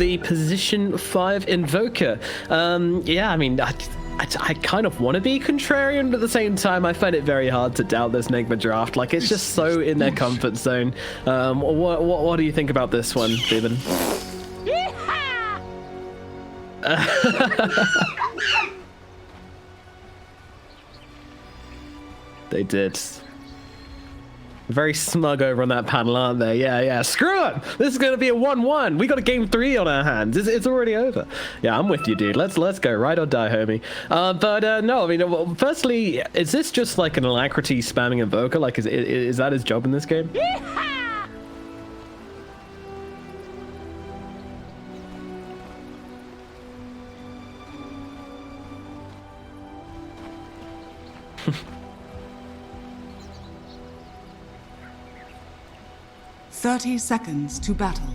the position 5 Invoker. Yeah, I mean, I kind of want to be contrarian, but at the same time, I find it very hard to doubt this Nigma draft. Like, it's just so in their comfort zone. What do you think about this one, Steven? They did. Very smug over on that panel, aren't they? Yeah. Screw it! This is going to be a 1-1. We got a game 3 on our hands. It's already over. Yeah, I'm with you, dude. Let's go. Ride or die, homie. No, I mean, well, firstly, is this just like an alacrity spamming Invoker? Like, is that his job in this game? "30 seconds to battle."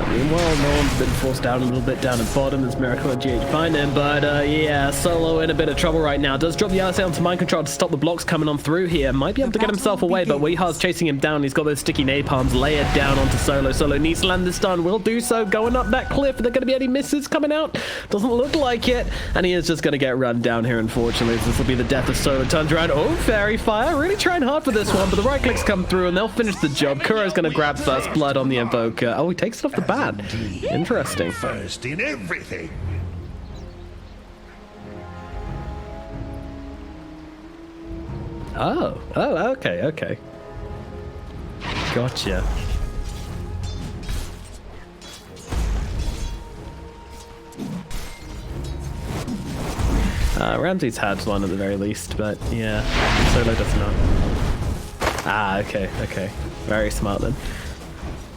Meanwhile, no one's been forced down a little bit down at bottom as Miracle and GH find him, but yeah, Solo in a bit of trouble right now. Does drop the RSA onto Mind Control to stop the blocks coming on through here. Might be able to get himself away, but Weehar's chasing him down. He's got those sticky napalms layered down onto Solo. Solo needs to land this stun, will do so, going up that cliff. Are there going to be any misses coming out? Doesn't look like it, and he is just going to get run down here, unfortunately. This will be the death of Solo. Turns around, oh, Fairy Fire, really trying hard for this one, but the right clicks come through, and they'll finish the job. Kuro's going to grab first blood on the Invoker. Oh, he takes it off the bat. Interesting. First in everything. Oh, okay. Gotcha. Ramsey's had one at the very least, but yeah, Solo does not. Ah, okay. Very smart then.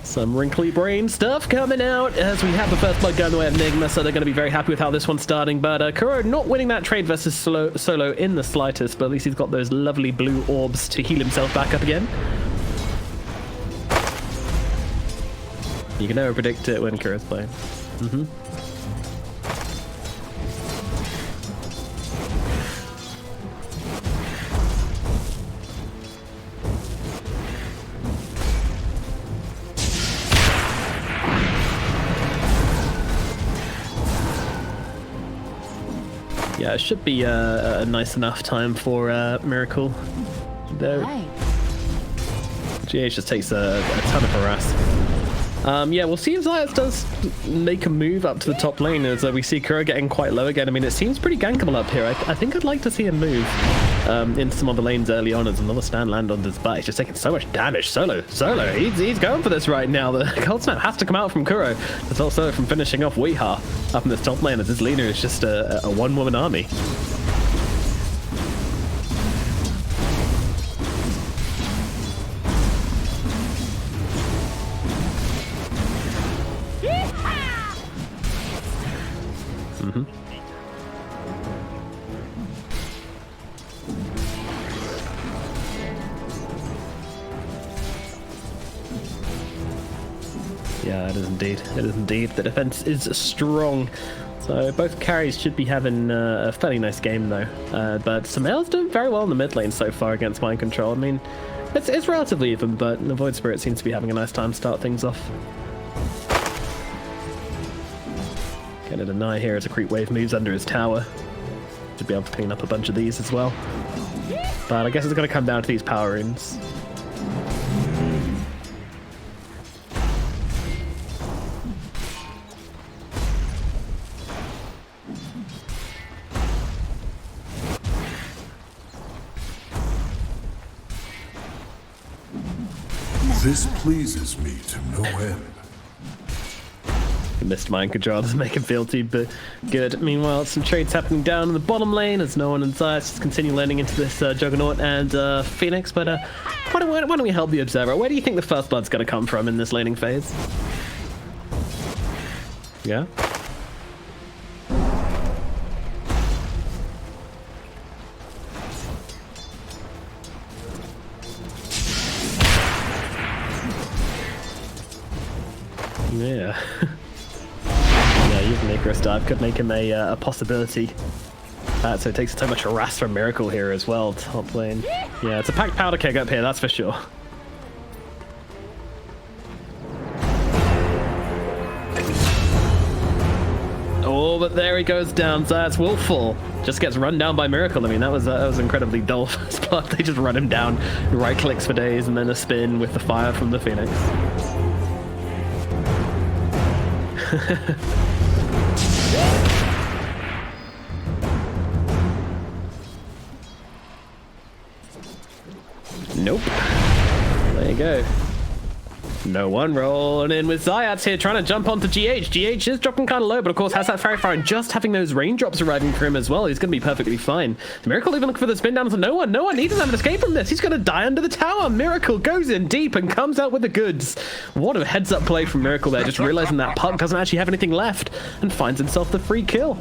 Some wrinkly brain stuff coming out as we have the first blood going the way of Nigma, so they're going to be very happy with how this one's starting. But Kuro not winning that trade versus Solo in the slightest, but at least he's got those lovely blue orbs to heal himself back up again. You can never predict it when Kuro's playing. Yeah, it should be a nice enough time for Miracle. Though GH just takes a ton of harass. Yeah, well, seems like it does make a move up to the top lane as we see Kuro getting quite low again. I mean, it seems pretty gankable up here. I think I'd like to see him move into some other lanes early on as another stand land on his butt. He's just taking so much damage. Solo, he's going for this right now. The Cold Snap has to come out from Kuro. There's also from finishing off Weehar up in this top lane as his Lina is just a one-woman army. Yeah, it is indeed. The defense is strong. So both carries should be having a fairly nice game though. But Samael's doing very well in the mid lane so far against Mind Control. I mean, it's relatively even, but the Void Spirit seems to be having a nice time to start things off. Gonna deny here as a creep wave moves under his tower. Should be able to clean up a bunch of these as well. But I guess it's gonna come down to these power runes. This pleases me to no end. Missed Mind Control doesn't make him feel too good. Meanwhile, some trades happening down in the bottom lane as no one inside just continue landing into this Juggernaut and Phoenix. But why don't we help the Observer? Where do you think the first blood's going to come from in this laning phase? Yeah? dive could make him a possibility. So it takes so much harass from Miracle here as well, top lane. Yeah, it's a packed powder keg up here, that's for sure. Oh, but there he goes down. Zayat's will fall. Just gets run down by Miracle. I mean, that was incredibly dull first part. They just run him down. Right clicks for days and then a spin with the fire from the Phoenix. Nope. There you go. No one rolling in with Zayats here, trying to jump onto GH. GH is dropping kind of low, but of course has that fairy fire, and just having those raindrops arriving for him as well, he's going to be perfectly fine. Miracle even looking for the spin down to no one. He doesn't have an escape from this. He's going to die under the tower. Miracle goes in deep and comes out with the goods. What a heads up play from Miracle there, just realizing that Puck doesn't actually have anything left and finds himself the free kill.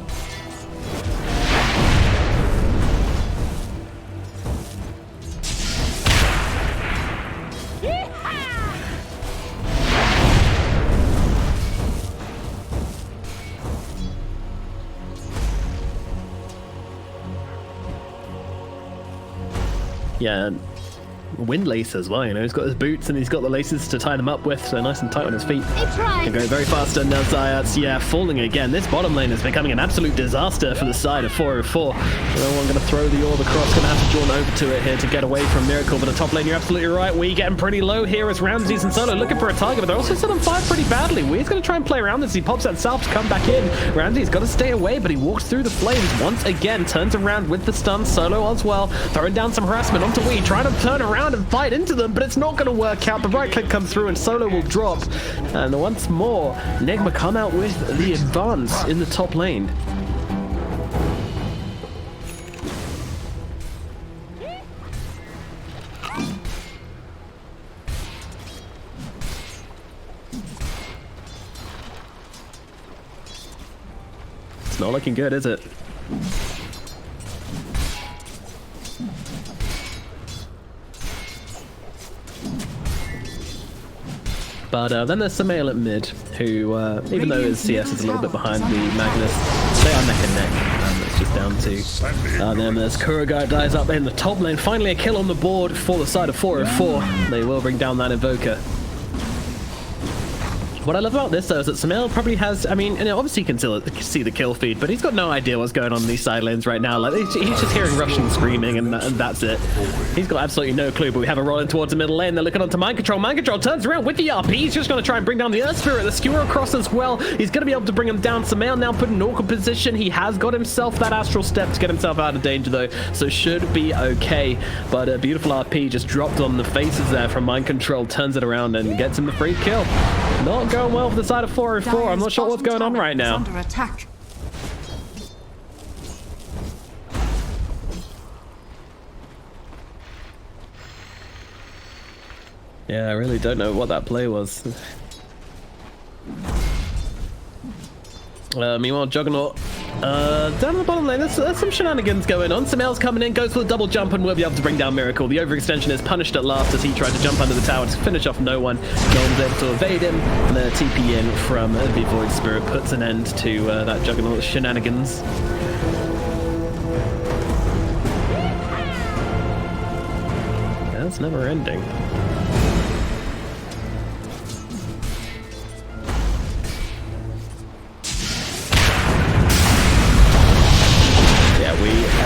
Yeah, wind lace as well, you know, he's got his boots and he's got the laces to tie them up with, so nice and tight on his feet. Can go very fast, and now Zayats, yeah, falling again. This bottom lane is becoming an absolute disaster for the side of 404. No one going to throw the orb across, going to have to draw over to it here to get away from Miracle, but the top lane, you're absolutely right. We getting pretty low here as Ramses and Solo looking for a target, but they're also set on fire pretty badly. We's going to try and play around this. He pops that south to come back in. Ramses got to stay away, but he walks through the flames once again, turns around with the stun. Solo as well, throwing down some harassment onto Wee, trying to turn around and fight into them, but it's not going to work out. The right click comes through and Solo will drop, and once more Nigma come out with the advance in the top lane. It's not looking good, is it? But then there's Samael at mid, who, even though his CS is a little bit behind the Magnus, they are neck and neck. It's just down to. And then there's Kuroky dies up in the top lane. Finally a kill on the board for the side of 404. They will bring down that Invoker. What I love about this, though, is that Samael probably has, I mean, and obviously you can still see the kill feed, but he's got no idea what's going on in these side lanes right now. Like, he's just hearing Russian screaming, and that's it. He's got absolutely no clue, but we have a rolling towards the middle lane. They're looking onto Mind Control. Mind Control turns around with the RP. He's just going to try and bring down the Earth Spirit. The Skewer across as well. He's going to be able to bring him down. Samael now put in an awkward position. He has got himself that Astral Step to get himself out of danger, though, so should be okay. But a beautiful RP just dropped on the faces there from Mind Control, turns it around and gets him the free kill. Not going well for the side of 404. I'm not sure what's going on right now. Under attack. Yeah, I really don't know what that play was. Meanwhile, Juggernaut down the bottom lane, there's some shenanigans going on. Samael's coming in, goes for the double jump, and will be able to bring down Miracle. The overextension is punished at last as he tried to jump under the tower to finish off no one. No one's able to evade him, and the TP in from the Void Spirit puts an end to that Juggernaut shenanigans. That's never ending.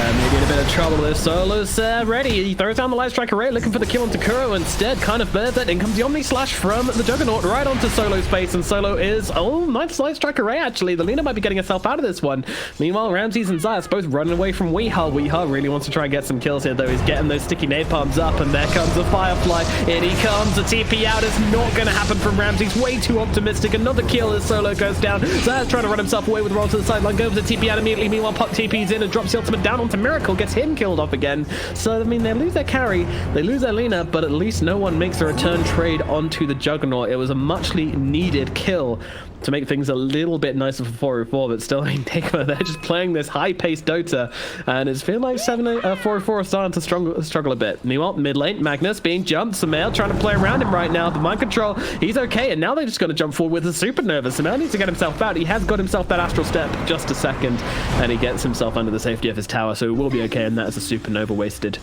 Maybe in a bit of trouble there. Solo's ready. He throws down the Light Strike Array, looking for the kill on Takuro. Instead, kind of birds it. In comes the Omni Slash from the Juggernaut right onto Solo's face, and Solo is, oh, nice Light Strike Array, actually. The Lina might be getting herself out of this one. Meanwhile, Ramses and Zayas both running away from Weeha. Weeha really wants to try and get some kills here, though. He's getting those sticky napalms up, and there comes the Firefly. In he comes. The TP out is not going to happen from Ramses. Way too optimistic. Another kill as Solo goes down. Zayas trying to run himself away with the roll to the sideline. Goes to TP out immediately. Meanwhile, Puck TP's in and drops the ultimate down onto Miracle, gets him killed off again. So, I mean, they lose their carry, they lose their Lina, but at least no one makes a return trade onto the Juggernaut. It was a muchly needed kill to make things a little bit nicer for 404, but still, I mean, Nigma, they're just playing this high-paced Dota, and it's feeling like 404 are starting to struggle a bit. Meanwhile, mid lane, Magnus being jumped, Sumail trying to play around him right now, but mind control, he's okay, and now they're just going to jump forward with a supernova. Sumail needs to get himself out. He has got himself that astral step, just a second, and he gets himself under the safety of his tower, so it will be okay, and that is a supernova wasted.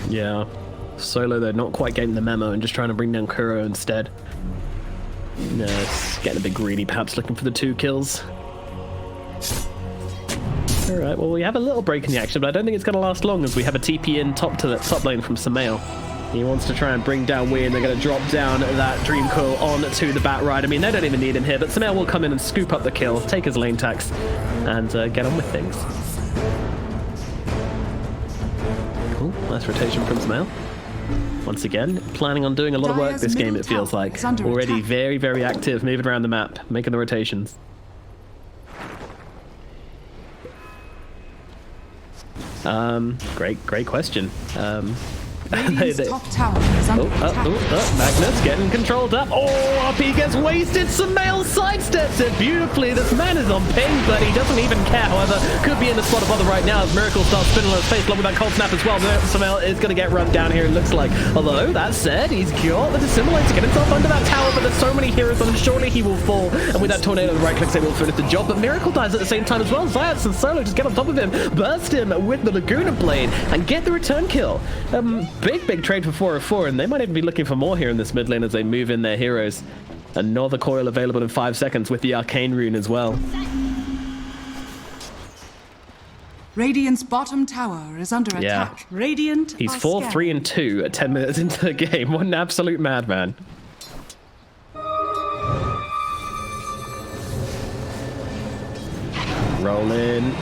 Yeah, Solo though not quite getting the memo and just trying to bring down Kuro instead. No, it's getting a bit greedy, perhaps looking for the 2 kills. Alright, well we have a little break in the action, but I don't think it's going to last long as we have a TP in top lane from Sumail. He wants to try and bring down Wii, and they're going to drop down that Dream Coil on to the Bat Ride. I mean, they don't even need him here, but Sumail will come in and scoop up the kill, take his lane tax, and get on with things. Cool, nice rotation from Sumail. Once again, planning on doing a lot of work this game, it feels like. Already very, very active, moving around the map, making the rotations. Great question. Top tower is under attack. Magnus getting controlled up. Oh, RP gets wasted. Sumail sidesteps it beautifully. This man is on ping, but he doesn't even care. However, could be in the spot of other right now as Miracle starts spinning on his face along with that cold snap as well. Sumail is going to get run down here, it looks like. Although, that said, he's got the Dissimulate to get himself under that tower, but there's so many heroes on him, surely he will fall. And with that tornado, the right clicks able to finish the job, but Miracle dies at the same time as well. Zayas and Solo just get on top of him, burst him with the Laguna Blade, and get the return kill. Big trade for 404, and they might even be looking for more here in this mid lane as they move in their heroes. Another coil available in 5 seconds with the Arcane Rune as well. Radiant's bottom tower is under attack. Radiant He's 4-3-2 at 10 minutes into the game. What an absolute madman. Roll in.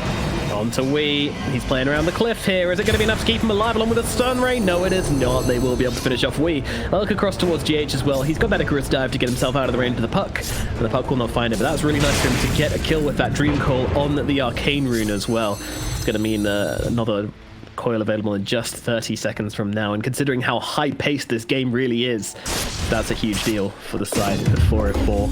On to Wii. He's playing around the cliff here. Is it going to be enough to keep him alive along with a stun ray? No, it is not. They will be able to finish off Wii. I'll look across towards GH as well. He's got that Icarus dive to get himself out of the range of the puck. And the puck will not find him. But that's really nice for him to get a kill with that Dream Coil on the Arcane Rune as well. It's going to mean another coil available in just 30 seconds from now. And considering how high-paced this game really is, that's a huge deal for the side of 404.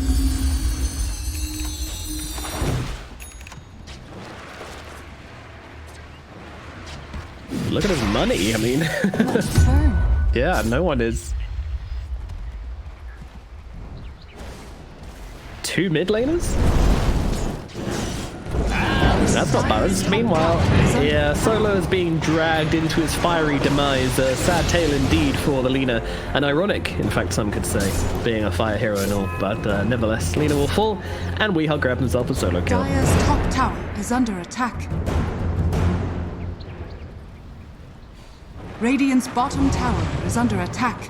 Look at his money, I mean. Yeah, no one is. 2 mid laners? That's not balanced. Meanwhile, yeah, Solo is being dragged into his fiery demise. A sad tale indeed for the Lina. And ironic, in fact, some could say, being a fire hero and all. But nevertheless, Lina will fall, and Weehawk grab himself a solo kill. Dire's top tower is under attack. Radiant's bottom tower is under attack.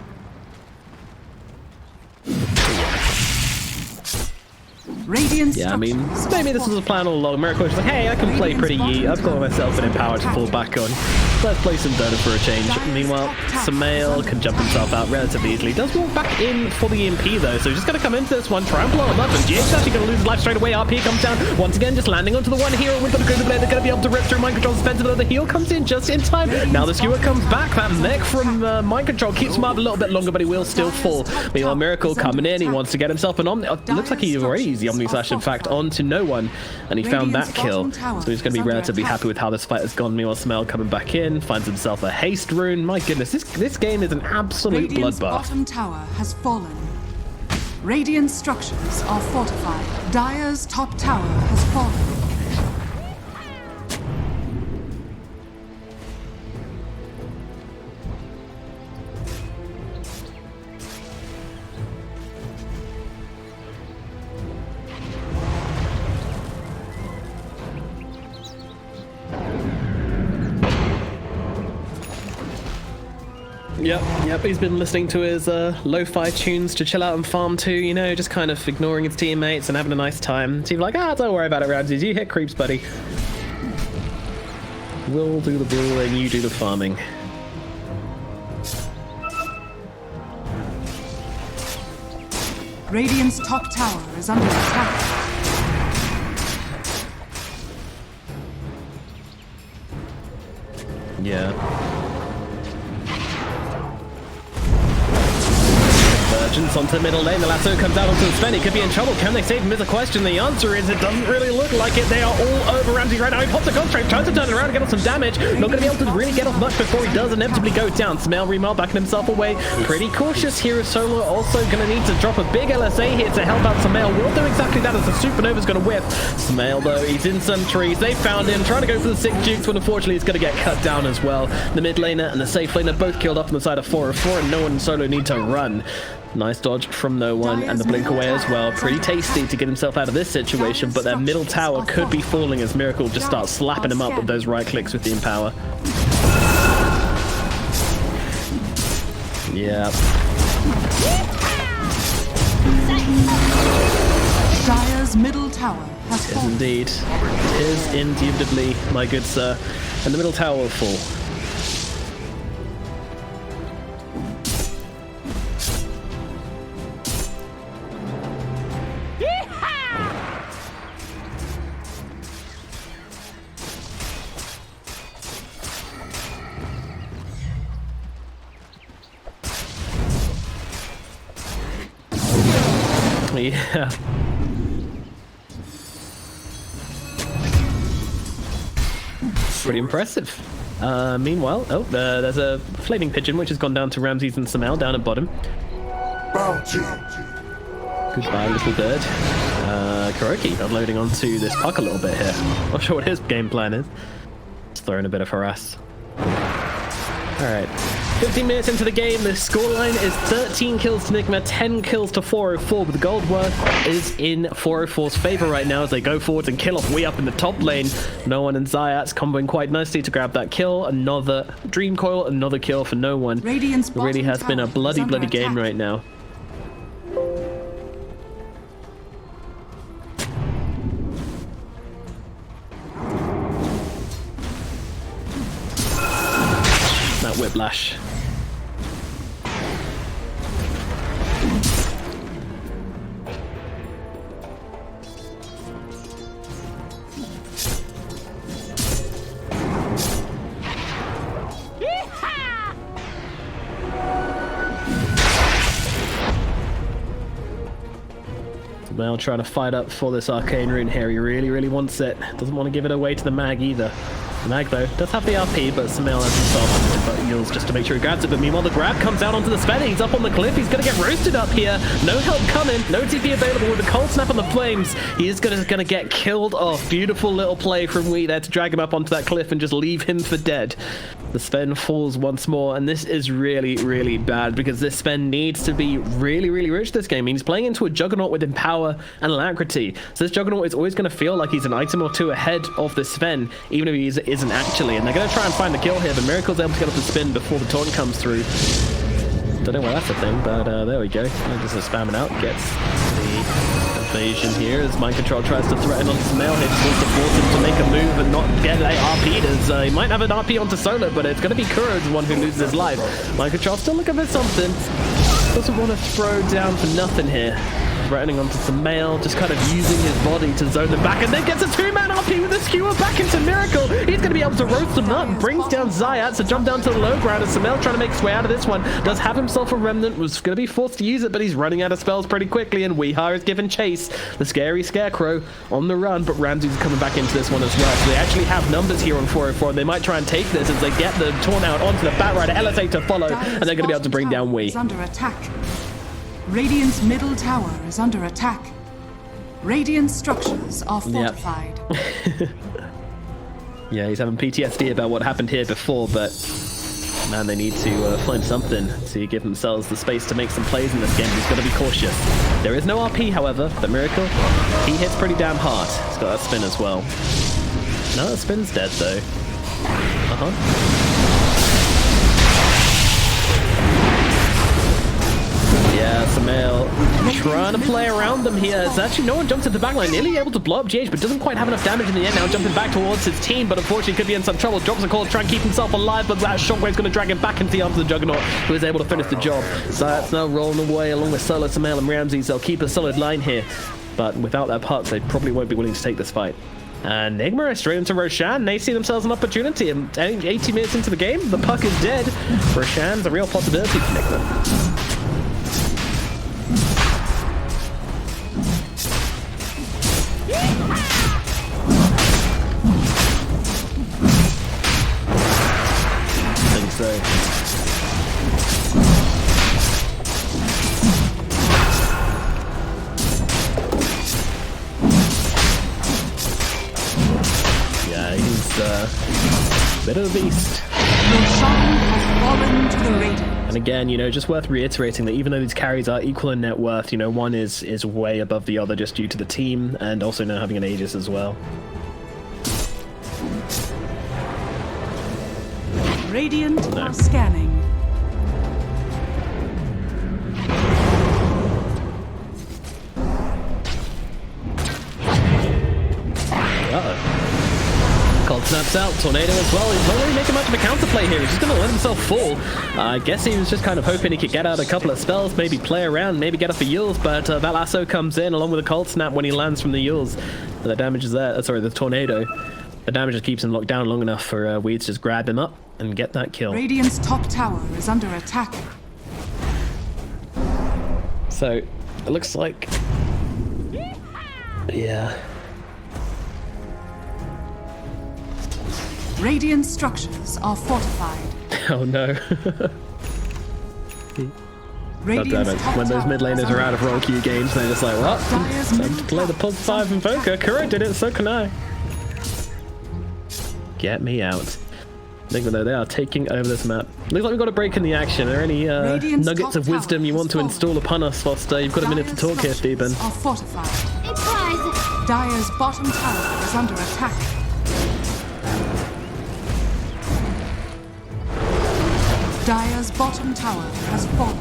Radiant yeah, I mean, maybe this was a plan all along. Miracle was like, hey, I can play pretty yeet. I've got myself an empower to fall back on. Let's play some Dota for a change. Meanwhile, Sumail can jump himself out relatively easily. Does walk back in for the EMP though, so he's just going to come into this one, try and blow him up, and GH's actually going to lose his life straight away. RP comes down, once again just landing onto the one hero with the Laguna Blade. They're going to be able to rip through Mind Control's defensive, but the heal comes in just in time. Now the skewer comes back. That mech from Mind Control keeps him up a little bit longer, but he will still fall. Meanwhile, Miracle coming in, he wants to get himself an Omni. Looks like he already used the Omni Slash, in fact, onto no one, and he found that kill. So he's going to be relatively happy with how this fight has gone. Meanwhile, Sumail coming back in, finds himself a haste rune. My goodness, this game is an absolute Radiant's bloodbath. Bottom tower has fallen. Radiant structures are fortified. Dire's top tower has fallen. Yep, he's been listening to his lo-fi tunes to chill out and farm too, you know, just kind of ignoring his teammates and having a nice time. So he's like, don't worry about it, Ramses, you hit creeps, buddy. We'll do the brawling, you do the farming. Radiant's top tower is under attack. Yeah. Convergence onto the middle lane. The lasso comes out onto the Sven. He could be in trouble. Can they save him is a question. The answer is it doesn't really look like it. They are all over Ramsey right now. He pops a constraint, tries to turn it around and get off some damage. Not going to be able to really get off much before he does inevitably go down. Smail Remar backing himself away. Pretty cautious here is Solo. Also going to need to drop a big LSA here to help out Smail. Will do exactly that as the Supernova's going to whiff. Smail though, he's in some trees. They found him, trying to go for the 6 jukes, but unfortunately he's going to get cut down as well. The mid laner and the safe laner both killed off on the side of 404, and no one and Solo need to run. Nice dodge from no one, and the blink away as well. Pretty tasty to get himself out of this situation, but their middle tower could be falling as Miracle just starts slapping him up with those right clicks with the Empower. Yeah. Dire's middle tower has Yes, fallen. indeed. It is indubitably, my good sir. And the middle tower will fall. Yeah. Pretty impressive. Meanwhile, there's a flaming pigeon which has gone down to Ramses and Samael down at bottom. Bounty. Goodbye, little bird. Kuroky unloading onto this puck a little bit here. Not sure what his game plan is. Just throwing a bit of harass. Alright. 15 minutes into the game, the scoreline is 13 kills to Nigma, 10 kills to 404, but the gold worth is in 404's favor right now as they go forwards and kill off way up in the top lane. No one and Zayat's comboing quite nicely to grab that kill. Another Dream Coil, another kill for no one. Radiant's It really has been a bottom tower is bloody under game attack. right now. That whiplash. Now trying to fight up for this arcane rune here. He really wants it. Doesn't want to give it away to the mag either. The mag though does have the RP, but Samael has himself heals just to make sure he grabs it. But meanwhile the grab comes out onto the Sven. He's up on the cliff. He's gonna get roasted up here. No help coming. No TP available with the cold snap on the flames. He is gonna get killed off. Beautiful little play from Wee there to drag him up onto that cliff and just leave him for dead. The Sven falls once more, and this is really bad because this Sven needs to be really rich this game. He's playing into a Juggernaut with Empower and Alacrity. So this Juggernaut is always going to feel like he's an item or two ahead of the Sven, even if he isn't actually. And they're going to try and find the kill here, but Miracle's able to get up the spin before the taunt comes through. Don't know why that's a thing, but there we go. Just spamming out, gets the evasion here as Mind Control tries to threaten onto Samael here. Just wants to force him to make a move and not get a RP. As he might have an RP onto Solo, but it's going to be Kuro's the one who loses his life. Mind Control still looking for something. Doesn't want to throw down for nothing here. Threatening onto Samael, just kind of using his body to zone them back, and then gets a 2-man RP with a skewer back into Miracle. He's going to be able to roast them up, brings down Zayat, so jump down to the low ground, and Samael trying to make his way out of this one. Does have himself a remnant, was going to be forced to use it, but he's running out of spells pretty quickly, and Weeha is given chase. The scary Scarecrow on the run, but Ramsey's coming back into this one as well, so they actually have numbers here on 404, and they might try and take this as they get the Taunt out onto the Batrider, LSA to follow, and they're going to be able to bring down Wee. Under attack. Radiant's middle tower is under attack. Radiant structures are fortified. Yeah, he's having PTSD about what happened here before, but man, they need to find something to give themselves the space to make some plays in this game. He's got to be cautious. There is no RP, however, but Miracle, he hits pretty damn hard. He's got that spin as well. No, that spin's dead, though. Yeah, Samael trying to play around them here. It's actually no one jumps at the backline, nearly able to blow up GH, but doesn't quite have enough damage in the end. Now jumping back towards his team, but unfortunately could be in some trouble. Drops a call to try and keep himself alive, but that shockwave's going to drag him back into the arms of the Juggernaut, who is able to finish the job. So that's now rolling away along with Solo, Samael, and Ramses. They'll keep a solid line here, but without that puck, they probably won't be willing to take this fight. And Nigma is straight into Roshan. They see themselves an opportunity, and 80 minutes into the game, the puck is dead. Roshan's a real possibility for Nigma. So yeah, he's a bit of a beast. Roshan has fallen to the Radiant. And again, you know, just worth reiterating that even though these carries are equal in net worth, you know, one is way above the other just due to the team and also now having an Aegis as well. Radiant are scanning. Uh-oh. Cold snaps out, Tornado as well. He's not really making much of a counterplay here. He's just going to let himself fall. I guess he was just kind of hoping he could get out a couple of spells, maybe play around, maybe get off the Yules, but that lasso comes in along with a cold snap when he lands from the Yules. The damage is there. Sorry, the Tornado. The damage just keeps him locked down long enough for Weed to just grab him up and get that kill. Radiant's top tower is under attack. So, it looks like... yeah. Radiant structures are fortified. Oh no. Radiant's top when those tower mid laners is are out under of roll queue games, they're just like, well, Dire's time middle to play the tower Pulse is 5 under Invoker. attack. Kuro did it, so can I. Get me out. Nigma, though, they are taking over this map. Looks like we've got a break in the action. Are there any Radiant's nuggets top of wisdom tower you is want to fallen. install upon us whilst you've got a minute to talk here, Steven? Are fortified. Dire's bottom tower is under attack. Dire's bottom tower has fallen.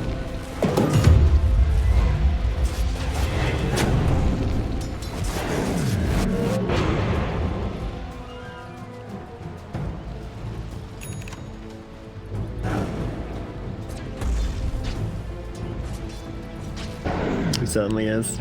He certainly is.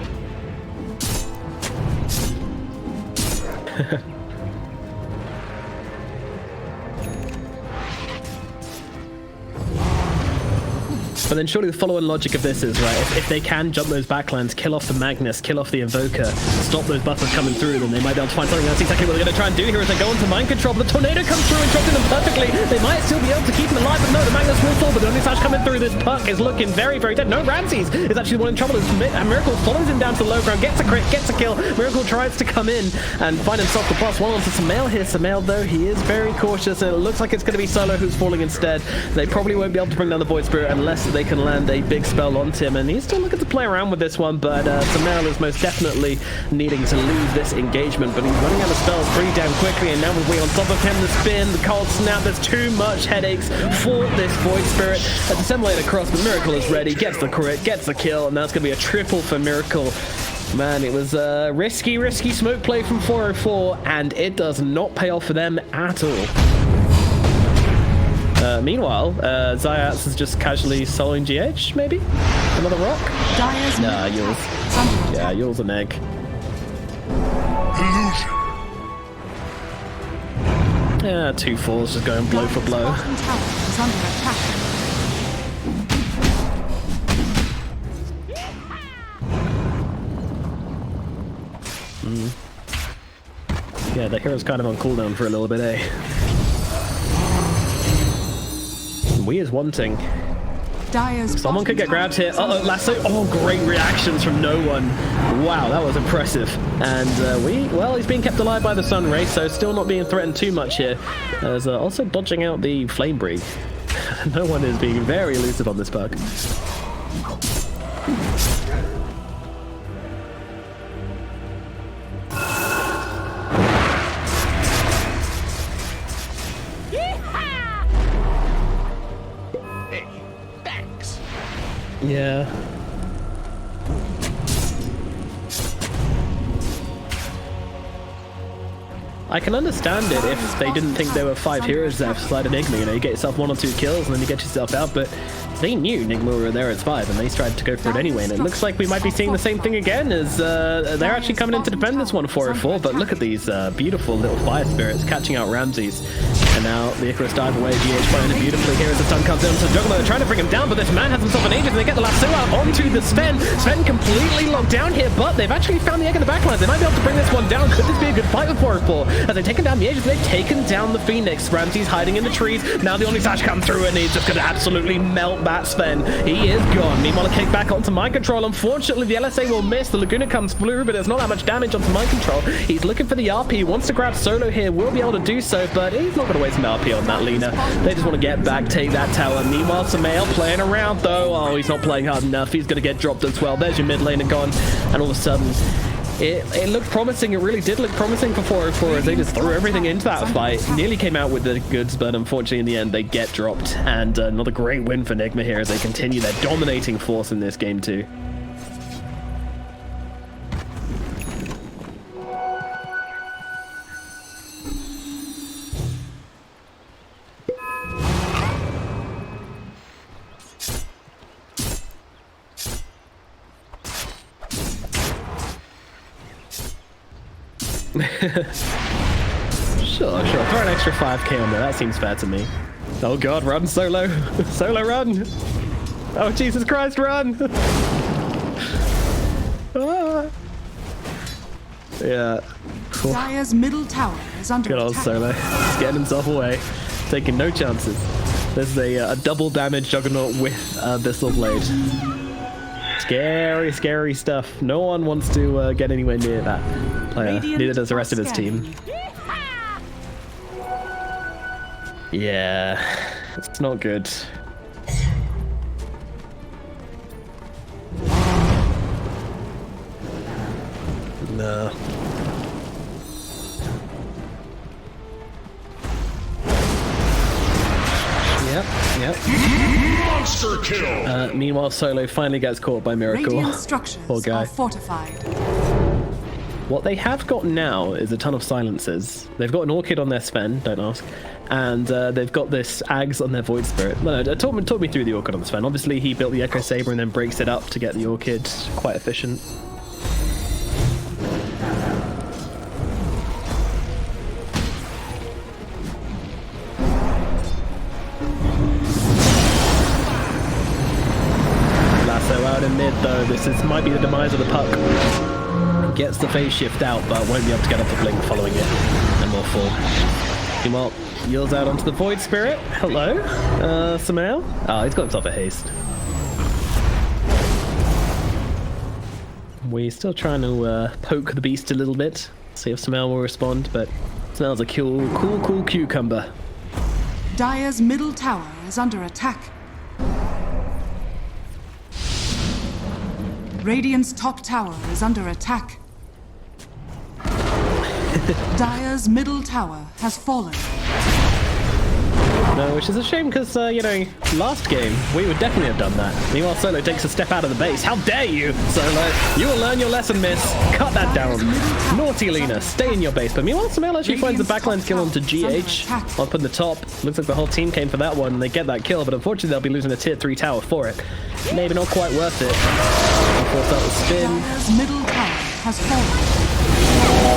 But then surely the follow-on logic of this is, right, if they can jump those backlines, kill off the Magnus, kill off the Invoker, stop those buffers coming through, then they might be able to find something. That's exactly what they're going to try and do here as they go into mind control. But the Tornado comes through and dropping them perfectly. They might still be able to keep them alive, but no, the Magnus will fall. But the only slash coming through, this puck is looking very, very dead. No, Ramses is actually the one in trouble. And Miracle follows him down to the low ground, gets a crit, gets a kill. Miracle tries to come in and find himself the +1 onto Samael here. Samael, though, he is very cautious, and it looks like it's going to be Solo who's falling instead. They probably won't be able to bring down the Void Spirit unless they can land a big spell onto him, and he's still looking to play around with this one, but Samael is most definitely needing to leave this engagement, but he's running out of spells pretty damn quickly, and now with we on top of him, the spin, the cold snap, there's too much headaches for this Void Spirit. A Disseminate across, but Miracle is ready, gets the crit, gets the kill, and that's going to be a triple for Miracle. Man, it was a risky smoke play from 404, and it does not pay off for them at all. Meanwhile, Zayats is just casually soloing GH, maybe? Another rock? Dire's Nah, middle Yules. tower is under Yeah, attack. Yules an egg. Illusion. Yeah, 2-4s just going blow for Dire's blow. bottom tower is under attack. Yeah, the hero's kind of on cooldown for a little bit, eh? We is wanting. Dire's Someone could get bottom grabbed here. tower is Uh-oh, under lasso. Oh, great reactions from no one. Wow, that was impressive. And well, he's being kept alive by the sun ray, so still not being threatened too much here. As also dodging out the flame break. No one is being very elusive on this bug. Hey, thanks. Yeah. I can understand it if they didn't think there were 5 heroes there for side of Nigma. You know, you get yourself 1 or 2 kills and then you get yourself out, but they knew Nigma were there at 5 and they tried to go for it anyway, and it looks like we might be seeing the same thing again as they're actually coming in to defend this one 404, but look at these beautiful little fire spirits catching out Ramses. And now the Icarus dive away, GH playing it beautifully here as the stun comes down to Juggernaut. They're trying to bring him down, but this man has himself an Aegis and they get the lasso out onto the Sven. Sven completely locked down here, but they've actually found the egg in the backlines. They might be able to bring this one down. Could this be a good fight with 404? As they've taken down the Aegis, they've taken down the Phoenix. Ramses hiding in the trees. Now the only Sash comes through and he's just going to absolutely melt that Sven. He is gone. Meanwhile, a kick back onto Mind Control. Unfortunately, the LSA will miss. The Laguna comes through, but there's not that much damage onto Mind Control. He's looking for the RP. Wants to grab Solo here. Will be able to do so, but he's not going to waste an RP on that Lina. They just want to get back, take that tower. Meanwhile, Samael playing around, though. Oh, he's not playing hard enough. He's going to get dropped as well. There's your mid laner gone. And all of a sudden, it looked promising. It really did look promising for 404 as they just threw everything into that fight. Nearly came out with the goods, but unfortunately in the end they get dropped. And another great win for Nigma here as they continue their dominating force in this game too. Sure. Throw an extra 5k on there. That seems fair to me. Oh god, run, Solo. Solo, run. Oh, Jesus Christ, run. Ah. Yeah. Cool. Dire's middle tower is under Good old attack. Solo. He's getting himself away. Taking no chances. There's a double damage Juggernaut with Abyssal Blade. Scary, scary stuff. No one wants to get anywhere near that player. Neither does the rest of his team. Yeah, it's not good. No. Yep. Monster kill! Meanwhile, Solo finally gets caught by Miracle. Radiant structures Poor guy. are fortified. What they have got now is a ton of silencers. They've got an Orchid on their Sven, don't ask. And they've got this Ags on their Void Spirit. No, talk me through the Orchid on the Sven. Obviously, he built the Echo Saber and then breaks it up to get the Orchid. Quite efficient. Lasso out in mid, though. This might be the demise of the Puck. Gets the phase shift out, but won't be able to get up the blink following it, and will fall. Meanwhile, yields out onto the Void Spirit. Hello, Samael. Oh, he's got himself a haste. We're still trying to poke the beast a little bit, see if Samael will respond, but Samael's a cool cucumber. Dire's middle tower is under attack. Radiant's top tower is under attack. Dire's middle tower has fallen. No, which is a shame because, you know, last game we would definitely have done that. Meanwhile, Solo takes a step out of the base. How dare you, Solo? You will learn your lesson, miss. Cut that down. Naughty Lina, stay in your base. But meanwhile, Samael actually finds the backline kill onto GH. Up in the top. Looks like the whole team came for that one and they get that kill, but unfortunately they'll be losing a tier 3 tower for it. Maybe not quite worth it. Force out the spin. Dire's middle tower has fallen.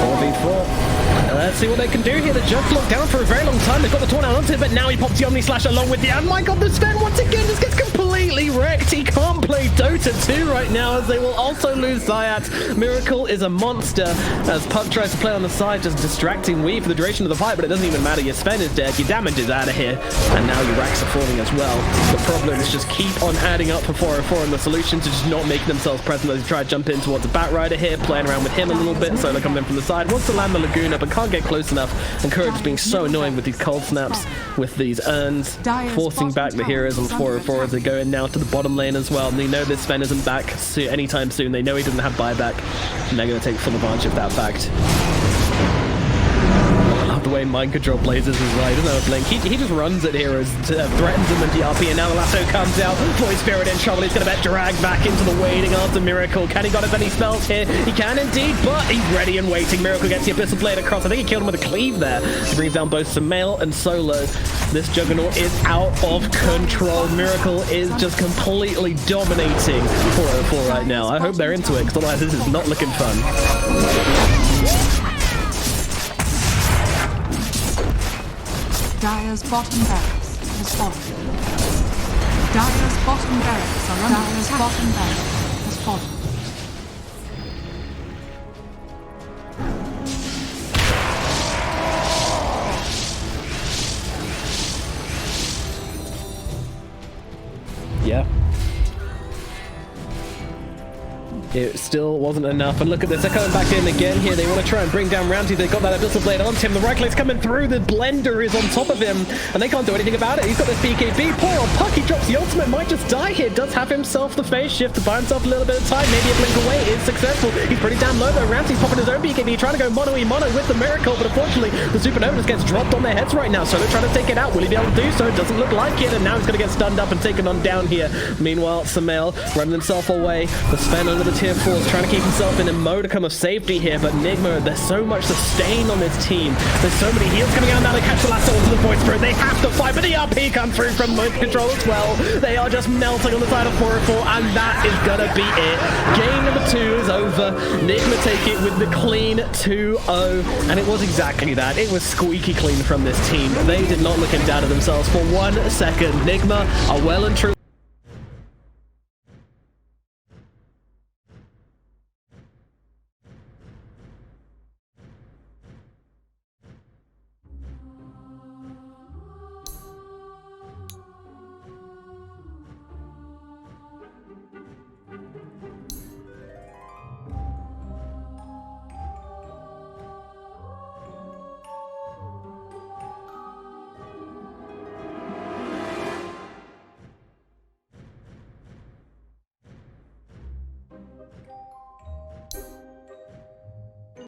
4v4. Let's see what they can do here. The Jug's locked down for a very long time. They've got the Torn out onto it, but now he pops the Omni Slash along with the... Oh my god, the Sven once again just gets completely wrecked. He can't play Dota 2 right now as they will also lose Zayat. Miracle is a monster as Puck tries to play on the side, just distracting Weave for the duration of the fight, but it doesn't even matter. Your Sven is dead, your damage is out of here, and now your racks are falling as well. The problem is just keep on adding up for 404, and the solution to just not making themselves present as they try to jump in towards the Batrider here, playing around with him a little bit. Solo coming in from the side, wants to land the Laguna, but can't get close enough. And Courage being so annoying with these cold snaps, with these urns, forcing back the heroes on 404 as they go in now to the bottom lane as well. And they know this Sven isn't back anytime soon. They know he doesn't have buyback, and they're going to take full advantage of that fact. The way mind control plays this as well. He doesn't have a blink. He just runs at heroes, threatens them with DRP, and now the lasso comes out. Void Spirit in trouble. He's going to get dragged back into the waiting after Miracle. Can he got as any spells here? He can indeed, but he's ready and waiting. Miracle gets the Abyssal Blade across. I think he killed him with a cleave there. He brings down both Sumail and Solo. This Juggernaut is out of control. Miracle is just completely dominating 404 right now. I hope they're into it, because otherwise this is not looking fun. Dire's bottom barracks has fallen. Dire's bottom barracks are under Dire's attack. Bottom barracks has fallen. Yeah. It still wasn't enough, and look at this, they're coming back in again here. They want to try and bring down Ramsey. They've got that Abyssal Blade onto him. The right click's coming through, the Blender is on top of him, and they can't do anything about it. He's got this BKB, poor old Puck, he drops the ultimate, might just die here. Does have himself the phase shift to buy himself a little bit of time, maybe a blink away, is successful. He's pretty damn low though. Ramsey's popping his own BKB, trying to go mono-e-mono with the Miracle, but unfortunately the Supernova just gets dropped on their heads right now, so they're trying to take it out. Will he be able to do so? Doesn't look like it, and now he's going to get stunned up and taken on down here. Meanwhile, Sumail running himself away. The Sven under the tier 4s, trying to keep himself in a modicum of safety here, but Nigma, there's so much sustain on this team. There's so many heals coming out now. They catch the lasso onto the Void Spirit. They have to fight, but the RP comes through from Mind Control as well. They are just melting on the side of 404, and that is gonna be it. Game number 2 is over. Nigma take it with the clean 2-0, and it was exactly that. It was squeaky clean from this team. They did not look in doubt of themselves for 1 second. Nigma are well and truly